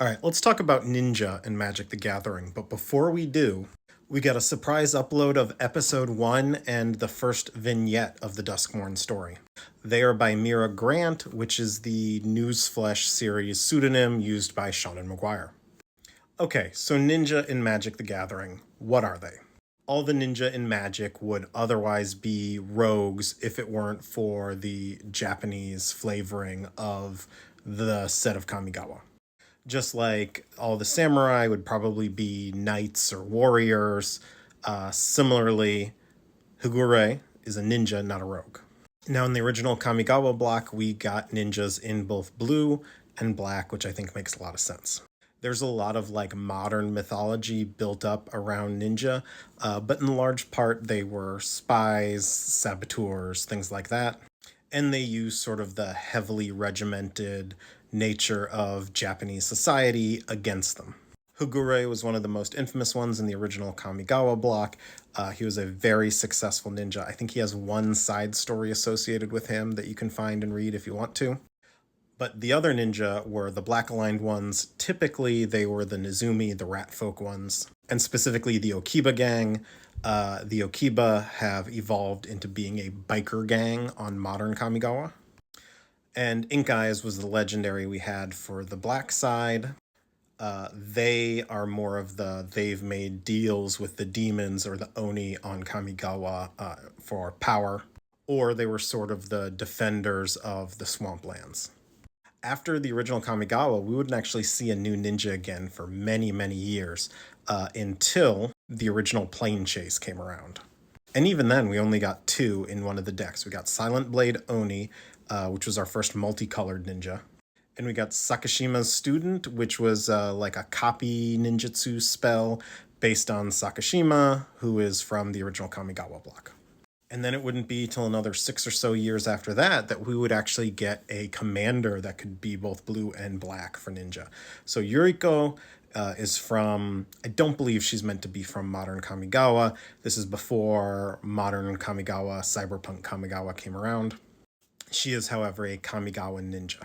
All right, let's talk about Ninja and Magic the Gathering. But before we do, we got a surprise upload of episode 1 and the first vignette of the Duskmorn story. They are by Mira Grant, which is the Newsflesh series pseudonym used by Seanan McGuire. Okay, so Ninja in Magic the Gathering. What are they? All the ninja in Magic would otherwise be rogues if it weren't for the Japanese flavoring of the set of Kamigawa. Just like all the samurai would probably be knights or warriors. Similarly, Higure is a ninja, not a rogue. Now, in the original Kamigawa block, we got ninjas in both blue and black, which I think makes a lot of sense. There's a lot of like modern mythology built up around ninja, but in large part they were spies, saboteurs, things like that. And they use sort of the heavily regimented nature of Japanese society against them. Higure was one of the most infamous ones in the original Kamigawa block. He was a very successful ninja. I think he has one side story associated with him that you can find and read if you want to. But the other ninja were the black aligned ones. Typically, they were the Nezumi, the rat folk ones, and specifically the Okiba gang. The Okiba have evolved into being a biker gang on modern Kamigawa. And Ink Eyes was the legendary we had for the black side. They are more of they've made deals with the demons or the Oni on Kamigawa for power, or they were sort of the defenders of the swamplands. After the original Kamigawa, we wouldn't actually see a new ninja again for many, many years until the original Plane Chase came around. And even then, we only got two in one of the decks. We got Silent Blade Oni, which was our first multicolored ninja. And we got Sakashima's Student, which was like a copy ninjutsu spell based on Sakashima, who is from the original Kamigawa block. And then it wouldn't be till another 6 or so years after that we would actually get a commander that could be both blue and black for ninja. So Yuriko is from, I don't believe she's meant to be from modern Kamigawa. This is before modern Kamigawa, cyberpunk Kamigawa came around. She is, however, a Kamigawa ninja.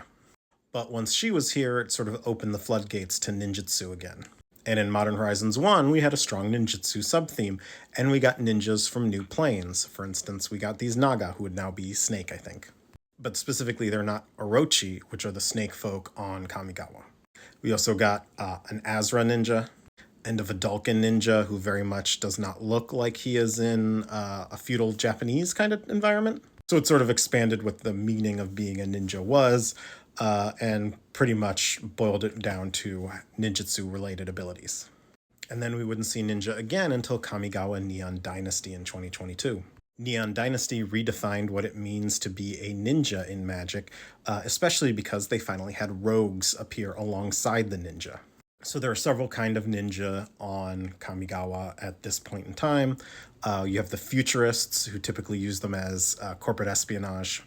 But once she was here, it sort of opened the floodgates to ninjutsu again. And in Modern Horizons 1, we had a strong ninjutsu sub-theme, and we got ninjas from new planes. For instance, we got these Naga, who would now be Snake, I think. But specifically, they're not Orochi, which are the snake folk on Kamigawa. We also got an Azra ninja and a Vidalcan ninja who very much does not look like he is in a feudal Japanese kind of environment. So it sort of expanded what the meaning of being a ninja was, and pretty much boiled it down to ninjutsu-related abilities. And then we wouldn't see ninja again until Kamigawa Neon Dynasty in 2022. Neon Dynasty redefined what it means to be a ninja in Magic, especially because they finally had rogues appear alongside the ninja. So there are several kind of ninja on Kamigawa at this point in time. You have the futurists, who typically use them as corporate espionage.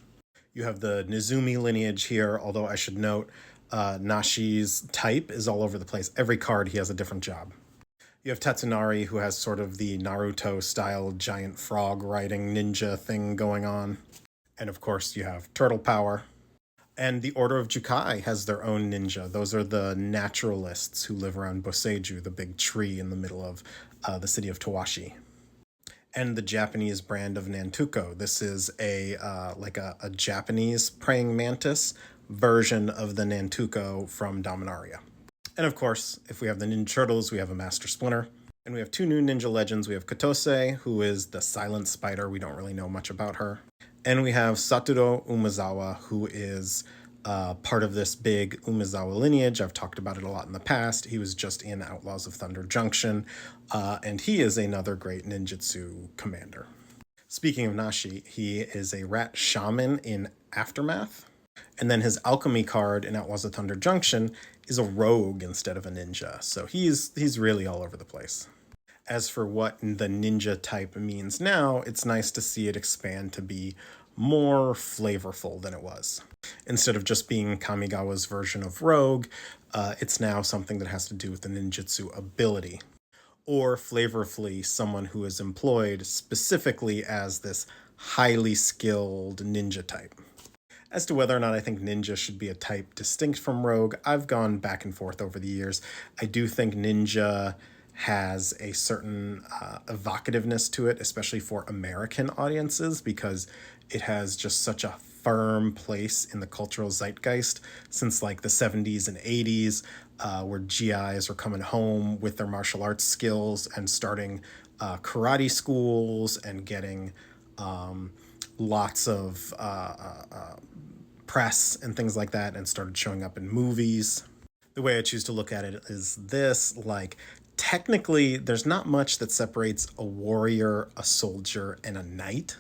You have the Nezumi lineage here, although I should note Nashi's type is all over the place. Every card, he has a different job. You have Tetsunari, who has sort of the Naruto-style giant frog riding ninja thing going on. And of course, you have Turtle Power. And the Order of Jukai has their own ninja. Those are the naturalists who live around Boseiju, the big tree in the middle of the city of Towashi. And the Japanese brand of Nantuko. This is a Japanese praying mantis version of the Nantuko from Dominaria. And of course, if we have the Ninja Turtles, we have a Master Splinter. And we have two new ninja legends. We have Kotose, who is the silent spider. We don't really know much about her. And we have Satoru Umezawa, who is part of this big Umezawa lineage. I've talked about it a lot in the past. He was just in Outlaws of Thunder Junction, and he is another great ninjutsu commander. Speaking of Nashi, he is a rat shaman in Aftermath, and then his alchemy card in Outlaws of Thunder Junction is a rogue instead of a ninja, so he's really all over the place. As for what the ninja type means now, it's nice to see it expand to be more flavorful than it was. Instead of just being Kamigawa's version of rogue, it's now something that has to do with the ninjutsu ability. Or flavorfully, someone who is employed specifically as this highly skilled ninja type. As to whether or not I think ninja should be a type distinct from rogue, I've gone back and forth over the years. I do think ninja has a certain evocativeness to it, especially for American audiences, because it has just such a firm place in the cultural zeitgeist since like the 70s and 80s, where GIs were coming home with their martial arts skills and starting karate schools and getting lots of press and things like that, and started showing up in movies. The way I choose to look at it is this: like, technically, there's not much that separates a warrior, a soldier, and a knight.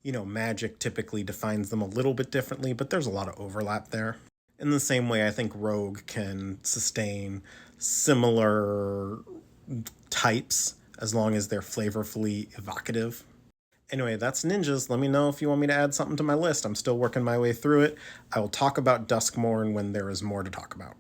You know, magic typically defines them a little bit differently, but there's a lot of overlap there. In the same way, I think rogue can sustain similar types as long as they're flavorfully evocative. Anyway, that's ninjas. Let me know if you want me to add something to my list. I'm still working my way through it. I will talk about Duskmorn when there is more to talk about.